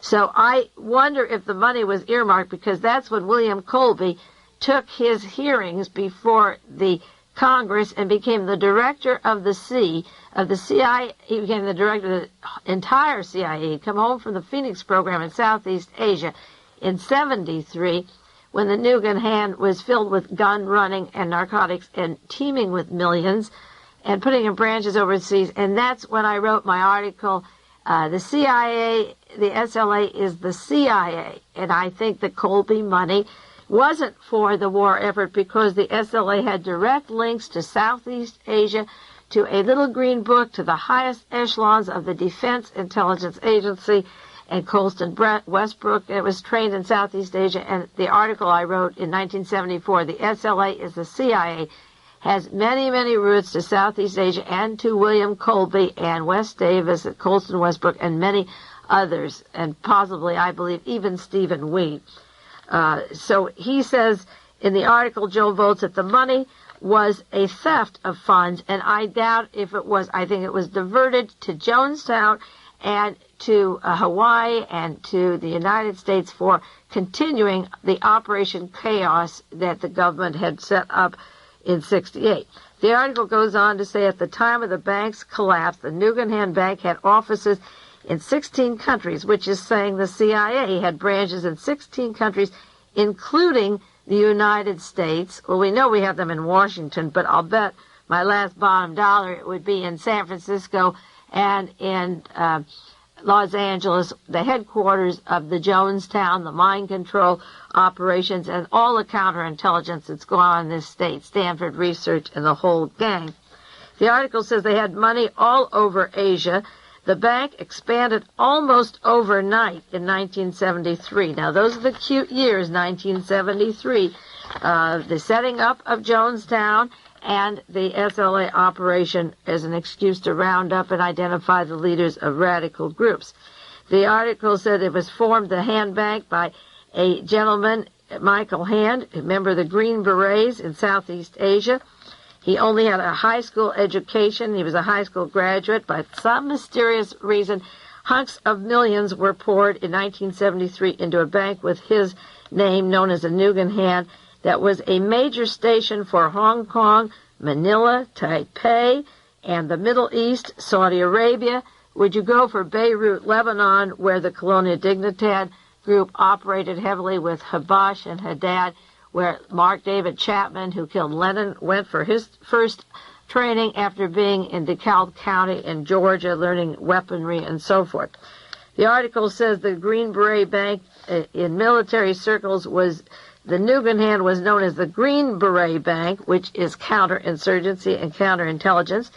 So I wonder if the money was earmarked, because that's when William Colby took his hearings before the Congress and became the director of the CIA. He became the director of the entire CIA. He'd come home from the Phoenix program in Southeast Asia in 73, when the Nugan hand was filled with gun running and narcotics and teeming with millions and putting in branches overseas. And that's when I wrote my article, the CIA, the SLA is the CIA. And I think the Colby money wasn't for the war effort, because the SLA had direct links to Southeast Asia, to a little green book, to the highest echelons of the Defense Intelligence Agency, and Colston Westbrook. It was trained in Southeast Asia, and the article I wrote in 1974, the SLA is the CIA, has many, many roots to Southeast Asia and to William Colby and Wes Davis at Colston Westbrook and many others, and possibly, I believe, even Stephen Wee. So he says in the article, Joe Volz, that the money was a theft of funds, and I doubt if it was. I think it was diverted to Jonestown and to Hawaii and to the United States for continuing the Operation Chaos that the government had set up in 68. The article goes on to say at the time of the bank's collapse, the Nugan Bank had offices in 16 countries, which is saying the CIA had branches in 16 countries, including the United States. Well, we know we have them in Washington, but I'll bet my last bottom dollar it would be in San Francisco and in Los Angeles, the headquarters of the Jonestown, the mind control operations, and all the counterintelligence that's going on in this state, Stanford Research and the whole gang. The article says they had money all over Asia. The bank expanded almost overnight in 1973. Now, those are the cute years, 1973, the setting up of Jonestown and the SLA operation as an excuse to round up and identify the leaders of radical groups. The article said it was formed, the Hand Bank, by a gentleman, Michael Hand, a member of the Green Berets in Southeast Asia. He only had a high school education. He was a high school graduate. By some mysterious reason, hunks of millions were poured in 1973 into a bank with his name, known as the Nugan Hand, that was a major station for Hong Kong, Manila, Taipei, and the Middle East, Saudi Arabia. Would you go for Beirut, Lebanon, where the Colonia Dignidad group operated heavily with Habash and Haddad, where Mark David Chapman, who killed Lenin, went for his first training after being in DeKalb County in Georgia, learning weaponry and so forth. The article says the Green Beret Bank in military circles was, the Nugan Hand was known as the Green Beret Bank, which is counterinsurgency and counterintelligence.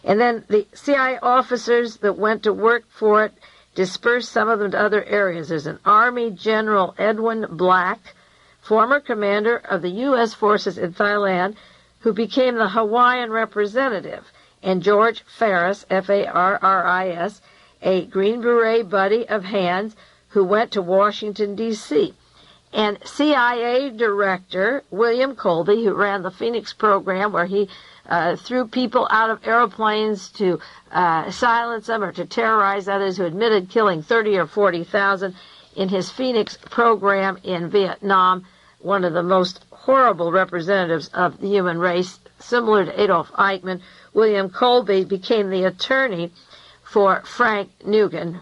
And then the CIA officers that went to work for it dispersed some of them to other areas. There's an Army General Edwin Black, former commander of the U.S. forces in Thailand, who became the Hawaiian representative, and George Farris, Farris, a Green Beret buddy of Hand's, who went to Washington, D.C. And CIA Director William Colby, who ran the Phoenix program, where he threw people out of airplanes to silence them or to terrorize others, who admitted killing 30 or 40,000 in his Phoenix program in Vietnam, one of the most horrible representatives of the human race, similar to Adolf Eichmann. William Colby became the attorney for Frank Nugan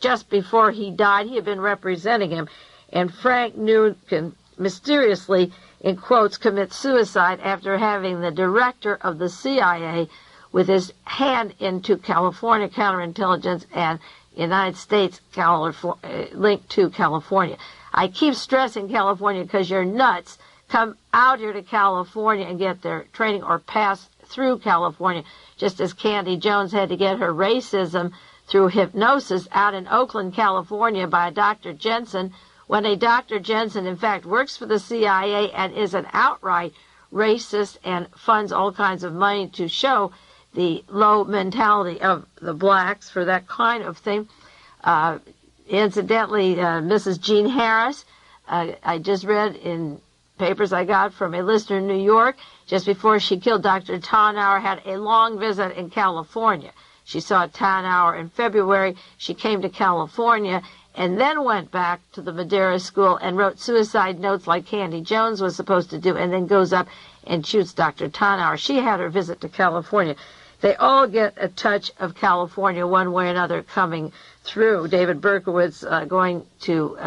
just before he died. He had been representing him, and Frank Nugan mysteriously, in quotes, commits suicide after having the director of the CIA with his hand into California counterintelligence and United States linked to California. I keep stressing California because you're nuts. Come out here to California and get their training, or pass through California, just as Candy Jones had to get her racism through hypnosis out in Oakland, California by Dr. Jensen, when a Dr. Jensen, in fact, works for the CIA and is an outright racist and funds all kinds of money to show the low mentality of the blacks for that kind of thing. Incidentally, Mrs. Jean Harris, I just read in papers I got from a listener in New York, just before she killed Dr. Tannauer, had a long visit in California. She saw Tannauer in February. She came to California and then went back to the Madeira School and wrote suicide notes like Candy Jones was supposed to do, and then goes up and shoots Dr. Tannauer. She had her visit to California. They all get a touch of California one way or another coming through. David Berkowitz going to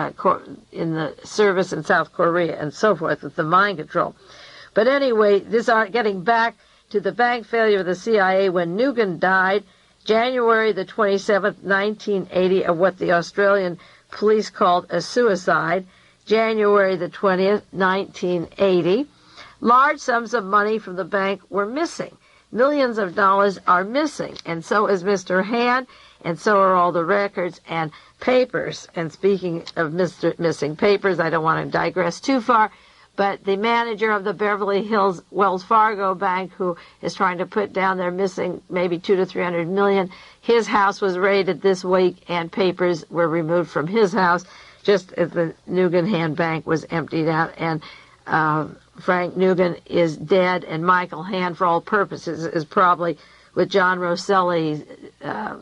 in the service in South Korea and so forth with the mind control. But anyway, getting back to the bank failure of the CIA when Nugan died, January the 27th, 1980, of what the Australian police called a suicide, January the 20th, 1980. Large sums of money from the bank were missing. Millions of dollars are missing, and so is Mr. Hand, and so are all the records and papers. And speaking of missing papers, I don't want to digress too far, but the manager of the Beverly Hills Wells Fargo Bank, who is trying to put down their missing maybe $200 to $300 million, his house was raided this week, and papers were removed from his house just as the Nugan Hand Bank was emptied out. And Frank Nugan is dead, and Michael Hand, for all purposes, is probably with John Rosselli,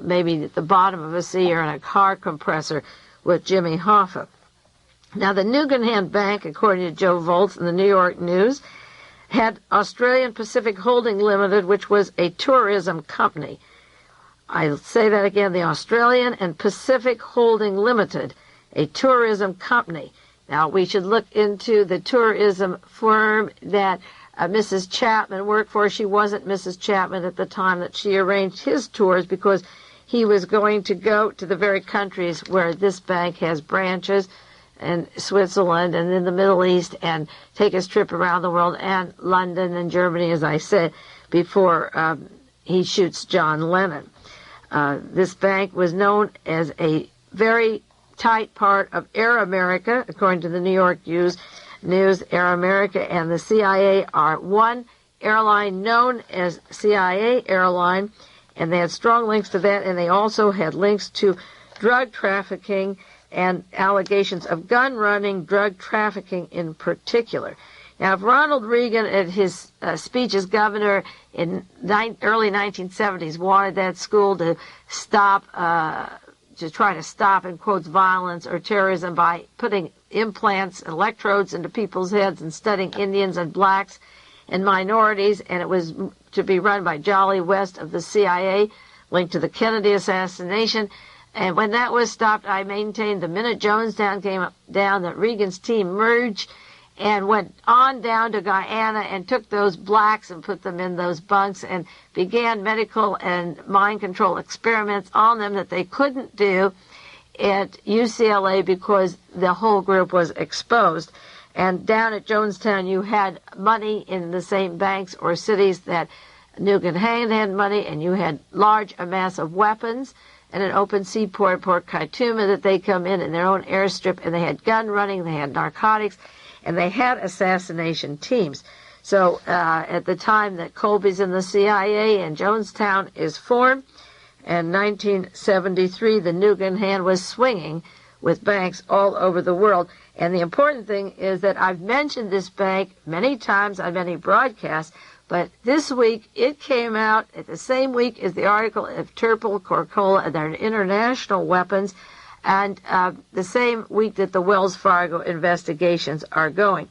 maybe at the bottom of a sea or in a car compressor with Jimmy Hoffa. Now, the Nugan Hand Bank, according to Joe Volz in the New York News, had Australian Pacific Holding Limited, which was a tourism company. I'll say that again, the Australian and Pacific Holding Limited, a tourism company. Now, we should look into the tourism firm that Mrs. Chapman worked for. She wasn't Mrs. Chapman at the time that she arranged his tours, because he was going to go to the very countries where this bank has branches, in Switzerland and in the Middle East, and take his trip around the world, and London and Germany, as I said, before he shoots John Lennon. This bank was known as a very tight part of Air America, according to the New York News. Air America and the CIA are one airline known as CIA Airline, and they had strong links to that, and they also had links to drug trafficking and allegations of gun running, drug trafficking in particular. Now, if Ronald Reagan, at his speech as governor in early 1970s, wanted that school to stop, to try to stop, in quotes, violence or terrorism by putting implants, electrodes into people's heads and studying Indians and blacks and minorities, and it was to be run by Jolly West of the CIA, linked to the Kennedy assassination. And when that was stopped, I maintained the minute Jonestown came down that Reagan's team merged and went on down to Guyana and took those blacks and put them in those bunks and began medical and mind control experiments on them that they couldn't do at UCLA because the whole group was exposed. And down at Jonestown, you had money in the same banks or cities that Nugan Hand had money, and you had large amounts of weapons and an open seaport, Port Kaituma, that they come in their own airstrip, and they had gun running, they had narcotics, and they had assassination teams. So at the time that Colby's in the CIA and Jonestown is formed, in 1973, the Nugan Hand was swinging with banks all over the world. And the important thing is that I've mentioned this bank many times on many broadcasts, but this week it came out at the same week as the article of Turple, Corcola, and their international weapons, and the same week that the Wells Fargo investigations are going.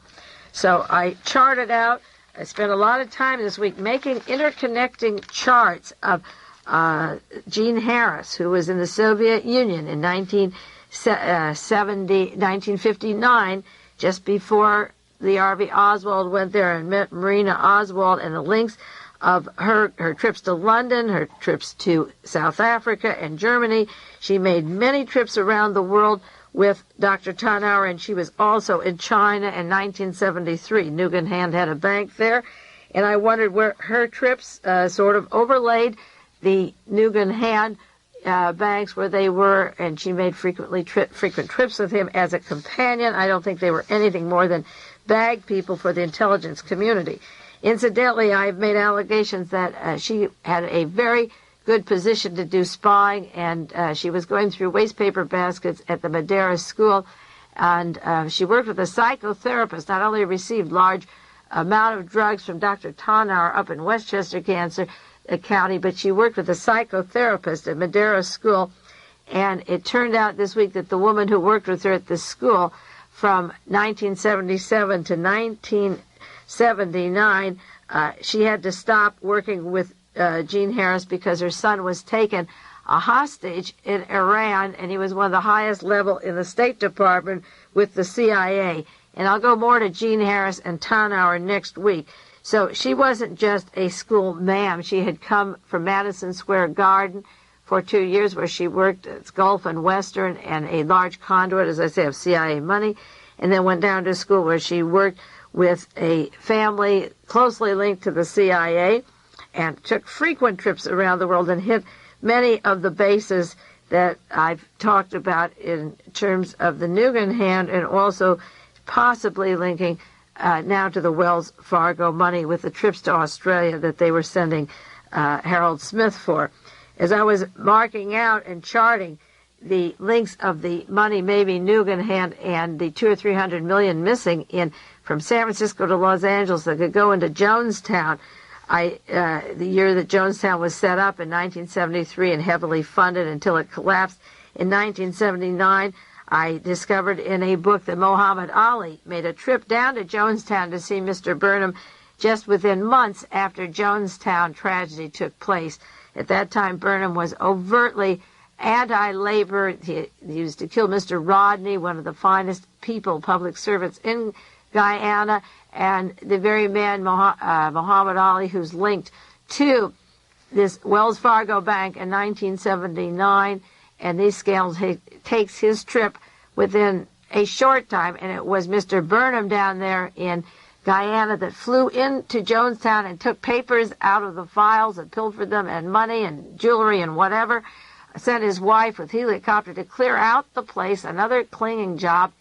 So I charted out. I spent a lot of time this week making interconnecting charts of Jean Harris, who was in the Soviet Union in 1959, just before the R.V. Oswald went there and met Marina Oswald, and the links of her trips to London, her trips to South Africa and Germany. She made many trips around the world with Dr. Tannauer, and she was also in China in 1973. Nugan Hand had a bank there, and I wondered where her trips sort of overlaid the Nugan Hand banks where they were, and she made frequent trips with him as a companion. I don't think they were anything more than bag people for the intelligence community. Incidentally, I've made allegations that she had a very good position to do spying, and she was going through waste paper baskets at the Madeira school, and she worked with a psychotherapist, not only received large amount of drugs from Dr. Tannauer up in Westchester County, but she worked with a psychotherapist at Madeira school, and it turned out this week that the woman who worked with her at the school from 1977 to 1979, she had to stop working with Jean Harris because her son was taken a hostage in Iran, and he was one of the highest level in the State Department with the CIA. And I'll go more to Jean Harris and Tannauer next week. So she wasn't just a school ma'am. She had come from Madison Square Garden for 2 years, where she worked at Gulf and Western and a large conduit, as I say, of CIA money, and then went down to school where she worked with a family closely linked to the CIA, and took frequent trips around the world and hit many of the bases that I've talked about in terms of the Nugan Hand, and also possibly linking now to the Wells Fargo money with the trips to Australia that they were sending Harold Smith for. As I was marking out and charting the links of the money, maybe Nugan Hand, and the 200 or 300 million missing from San Francisco to Los Angeles that could go into Jonestown, the year that Jonestown was set up in 1973 and heavily funded until it collapsed in 1979, I discovered in a book that Muhammad Ali made a trip down to Jonestown to see Mr. Burnham just within months after Jonestown tragedy took place. At that time, Burnham was overtly anti-labor. He used to kill Mr. Rodney, one of the finest people, public servants in Guyana, and the very man, Muhammad Ali, who's linked to this Wells Fargo Bank in 1979, and these scales, he takes his trip within a short time, and it was Mr. Burnham down there in Guyana that flew into Jonestown and took papers out of the files and pilfered them, and money and jewelry and whatever, sent his wife with helicopter to clear out the place, another clinging job,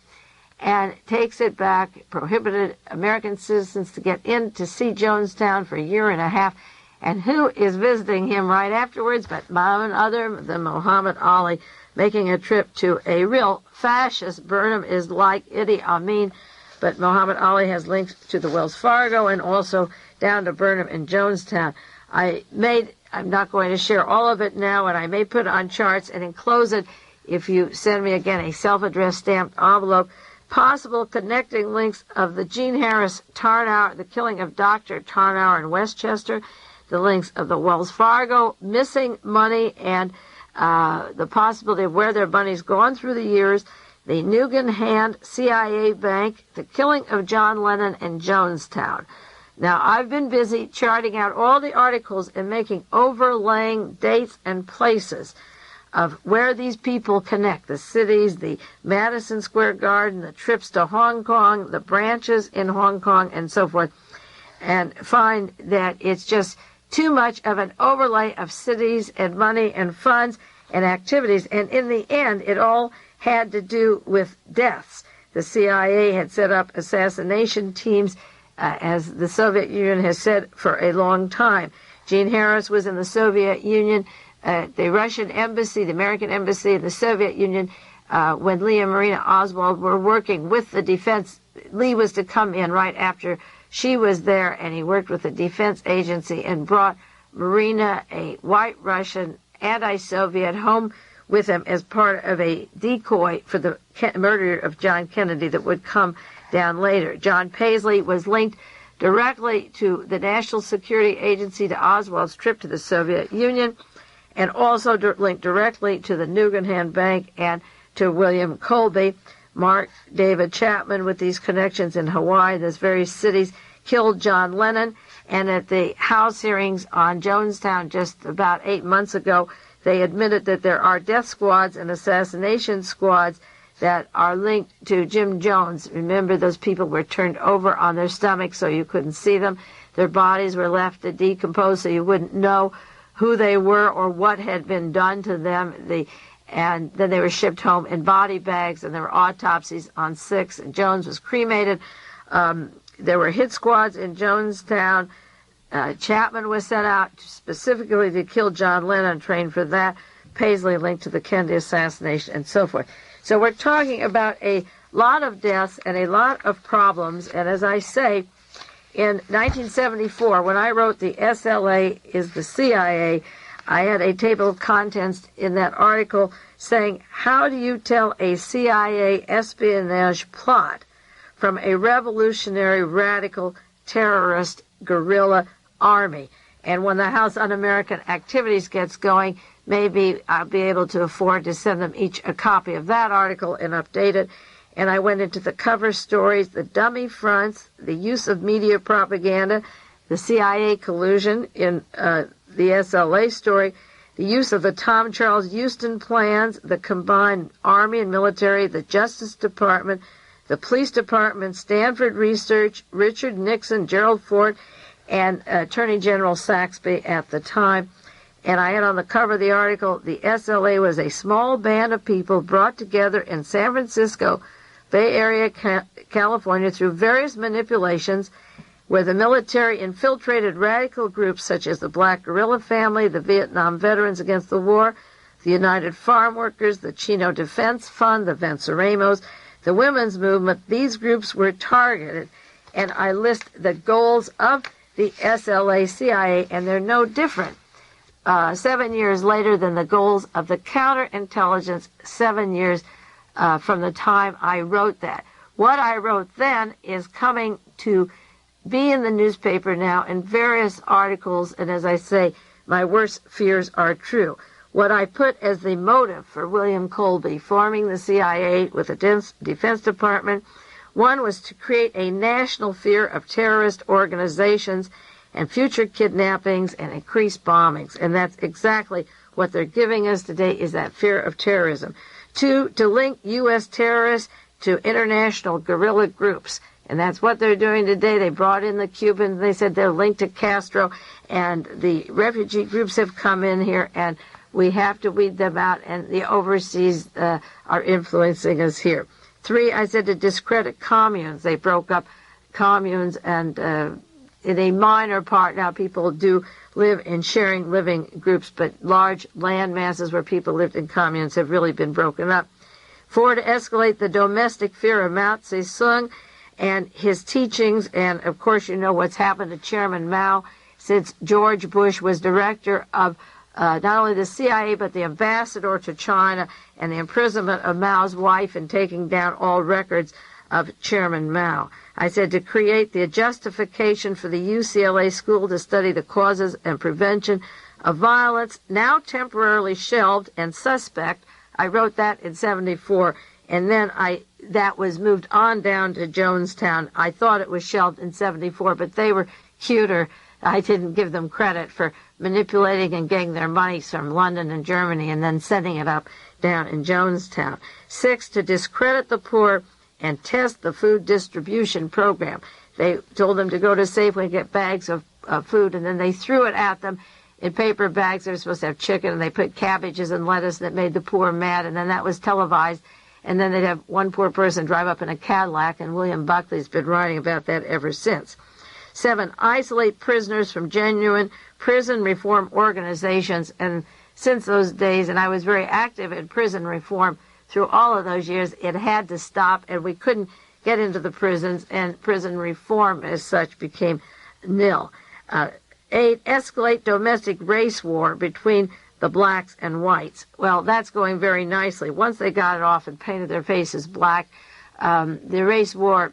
and takes it back, prohibited American citizens to get in to see Jonestown for a year and a half. And who is visiting him right afterwards but none other than Muhammad Ali, making a trip to a real fascist. Burnham is like Idi Amin, but Muhammad Ali has links to the Wells Fargo and also down to Burnham and Jonestown. I'm not going to share all of it now, and I may put it on charts and enclose it if you send me again a self-addressed stamped envelope. Possible connecting links of the Jean Harris Tannauer, the killing of Dr. Tannauer in Westchester, the links of the Wells Fargo missing money, and the possibility of where their money's gone through the years, the Nugan Hand CIA Bank, the killing of John Lennon, and Jonestown. Now, I've been busy charting out all the articles and making overlaying dates and places of where these people connect, the cities, the Madison Square Garden, the trips to Hong Kong, the branches in Hong Kong, and so forth, and find that it's just too much of an overlay of cities and money and funds and activities. And in the end, it all had to do with deaths. The CIA had set up assassination teams, as the Soviet Union has said for a long time. Jean Harris was in the Soviet Union. The Russian embassy, the American embassy, and the Soviet Union when Lee and Marina Oswald were working with the defense. Lee was to come in right after she was there, and he worked with the defense agency and brought Marina, a white Russian anti-Soviet, home with him as part of a decoy for the murder of John Kennedy that would come down later. John Paisley was linked directly to the National Security Agency, to Oswald's trip to the Soviet Union, and also linked directly to the Nugan Bank and to William Colby. Mark David Chapman, with these connections in Hawaii, those various cities, killed John Lennon. And at the House hearings on Jonestown just about 8 months ago, they admitted that there are death squads and assassination squads that are linked to Jim Jones. Remember, those people were turned over on their stomachs so you couldn't see them. Their bodies were left to decompose so you wouldn't know who they were or what had been done to them. And then they were shipped home in body bags, and there were autopsies on 6. And Jones was cremated. There were hit squads in Jonestown. Chapman was sent out specifically to kill John Lennon, trained for that. Paisley linked to the Kennedy assassination, and so forth. So we're talking about a lot of deaths and a lot of problems. And as I say, in 1974, when I wrote The SLA is the CIA, I had a table of contents in that article saying, how do you tell a CIA espionage plot from a revolutionary, radical, terrorist, guerrilla army? And when the House Un-American Activities gets going, maybe I'll be able to afford to send them each a copy of that article and update it. And I went into the cover stories, the dummy fronts, the use of media propaganda, the CIA collusion in the SLA story, the use of the Tom Charles Houston plans, the combined Army and military, the Justice Department, the Police Department, Stanford Research, Richard Nixon, Gerald Ford, and Attorney General Saxby at the time. And I had on the cover of the article, the SLA was a small band of people brought together in San Francisco, Bay Area, California, through various manipulations, where the military infiltrated radical groups such as the Black Guerrilla Family, the Vietnam Veterans Against the War, the United Farm Workers, the Chino Defense Fund, the Venceremos, the Women's Movement. These groups were targeted, and I list the goals of the SLA CIA, and they're no different 7 years later than the goals of the counterintelligence 7 years from the time I wrote that. What I wrote then is coming to be in the newspaper now in various articles, and as I say, my worst fears are true. What I put as the motive for William Colby forming the CIA with the Defense Department, one was to create a national fear of terrorist organizations and future kidnappings and increased bombings, and that's exactly what they're giving us today, is that fear of terrorism. 2, to link U.S. terrorists to international guerrilla groups. And that's what they're doing today. They brought in the Cubans. They said they're linked to Castro. And the refugee groups have come in here, and we have to weed them out. And the overseas are influencing us here. 3, I said to discredit communes. They broke up communes, and in a minor part now people do live in sharing living groups, but large land masses where people lived in communes have really been broken up. 4, to escalate the domestic fear of Mao Zedong and his teachings, and of course you know what's happened to Chairman Mao since George Bush was director of not only the CIA but the ambassador to China, and the imprisonment of Mao's wife and taking down all records of Chairman Mao. I said to create the justification for the UCLA school to study the causes and prevention of violence, now temporarily shelved and suspect. I wrote that in 74, and then that was moved on down to Jonestown. I thought it was shelved in 74, but they were cuter. I didn't give them credit for manipulating and getting their money from London and Germany and then setting it up down in Jonestown. 6, to discredit the poor and test the food distribution program. They told them to go to Safeway and get bags of food, and then they threw it at them in paper bags. They were supposed to have chicken, and they put cabbages and lettuce that made the poor mad, and then that was televised. And then they'd have one poor person drive up in a Cadillac, and William Buckley's been writing about that ever since. 7, isolate prisoners from genuine prison reform organizations. And since those days, and I was very active in prison reform through all of those years, it had to stop, and we couldn't get into the prisons, and prison reform as such became nil. 8, escalate domestic race war between the blacks and whites. Well, that's going very nicely. Once they got it off and painted their faces black, the race war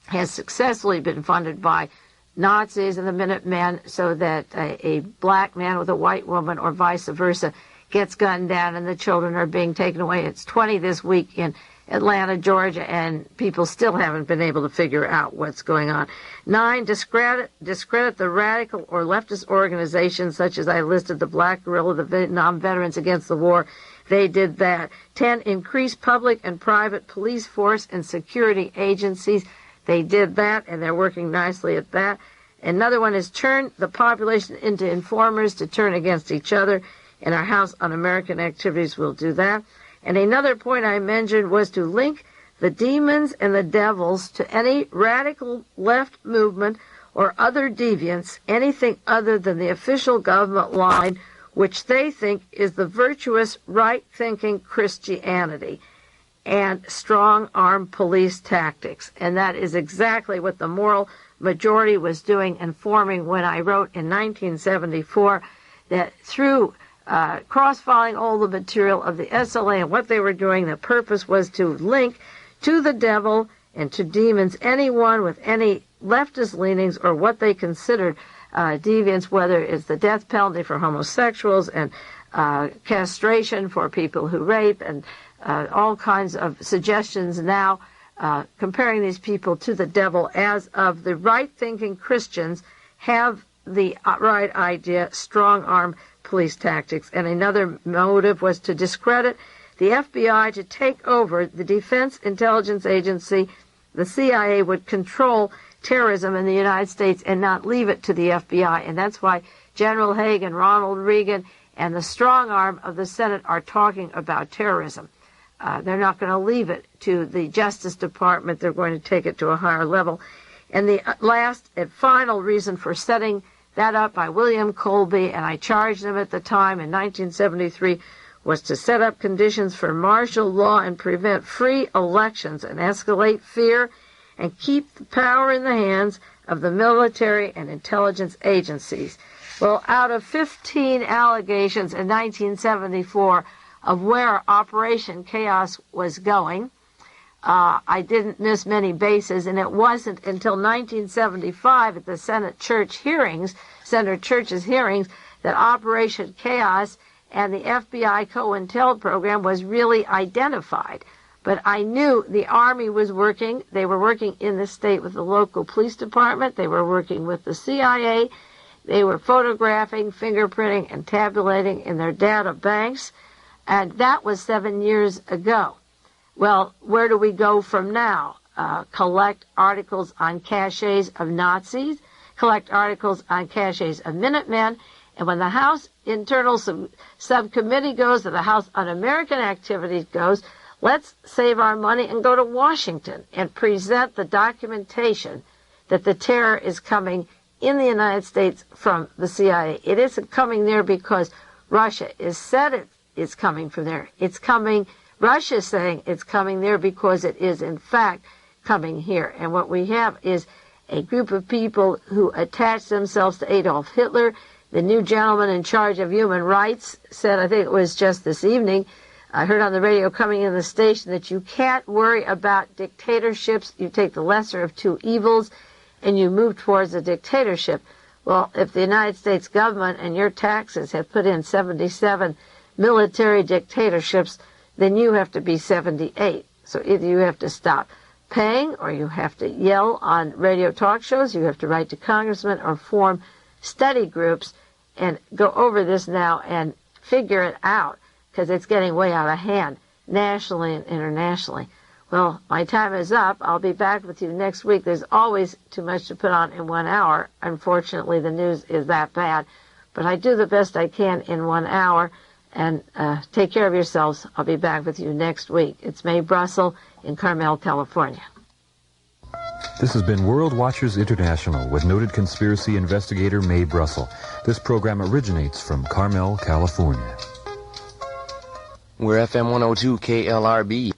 has successfully been funded by Nazis and the Minutemen, so that a black man with a white woman or vice versa gets gunned down and the children are being taken away. It's 20 this week in Atlanta, Georgia, and people still haven't been able to figure out what's going on. 9, discredit the radical or leftist organizations, such as I listed, the Black Guerrilla, the Vietnam Veterans Against the War. They did that. 10, increase public and private police force and security agencies. They did that, and they're working nicely at that. Another one is turn the population into informers to turn against each other, and our House Un-American Activities will do that. And another point I mentioned was to link the demons and the devils to any radical left movement or other deviants, anything other than the official government line, which they think is the virtuous, right-thinking Christianity and strong-arm police tactics. And that is exactly what the moral majority was doing and forming when I wrote in 1974 that through cross-filing all the material of the SLA and what they were doing, the purpose was to link to the devil and to demons anyone with any leftist leanings or what they considered deviance, whether it's the death penalty for homosexuals and castration for people who rape and all kinds of suggestions now comparing these people to the devil as of the right-thinking Christians have the right idea, strong-arm police tactics. And another motive was to discredit the FBI, to take over the Defense Intelligence Agency. The CIA would control terrorism in the United States and not leave it to the FBI. And that's why General Haig and Ronald Reagan and the strong arm of the Senate are talking about terrorism. They're not going to leave it to the Justice Department. They're going to take it to a higher level. And the last and final reason for setting that up by William Colby, and I charged him at the time in 1973, was to set up conditions for martial law and prevent free elections and escalate fear and keep the power in the hands of the military and intelligence agencies. Well, out of 15 allegations in 1974 of where Operation Chaos was going, I didn't miss many bases, and it wasn't until 1975 at the Senator Church's hearings, that Operation Chaos and the FBI COINTEL program was really identified. But I knew the Army was working. They were working in the state with the local police department. They were working with the CIA. They were photographing, fingerprinting, and tabulating in their data banks. And that was 7 years ago. Well, where do we go from now? Collect articles on caches of Nazis, collect articles on caches of Minutemen, and when the House Internal Subcommittee goes, or the House Un-American Activities goes, let's save our money and go to Washington and present the documentation that the terror is coming in the United States from the CIA. It isn't coming there because Russia is said it's coming from there. It's coming. Russia's saying it's coming there because it is, in fact, coming here. And what we have is a group of people who attach themselves to Adolf Hitler. The new gentleman in charge of human rights said, I think it was just this evening, I heard on the radio coming in the station, that you can't worry about dictatorships. You take the lesser of two evils and you move towards a dictatorship. Well, if the United States government and your taxes have put in 77 military dictatorships, then you have to be 78. So either you have to stop paying, or you have to yell on radio talk shows, you have to write to congressmen, or form study groups and go over this now and figure it out, because it's getting way out of hand, nationally and internationally. Well, my time is up. I'll be back with you next week. There's always too much to put on in 1 hour. Unfortunately, the news is that bad. But I do the best I can in 1 hour. And take care of yourselves. I'll be back with you next week. It's Mae Brussell in Carmel, California. This has been World Watchers International with noted conspiracy investigator Mae Brussell. This program originates from Carmel, California. We're FM 102 KLRB.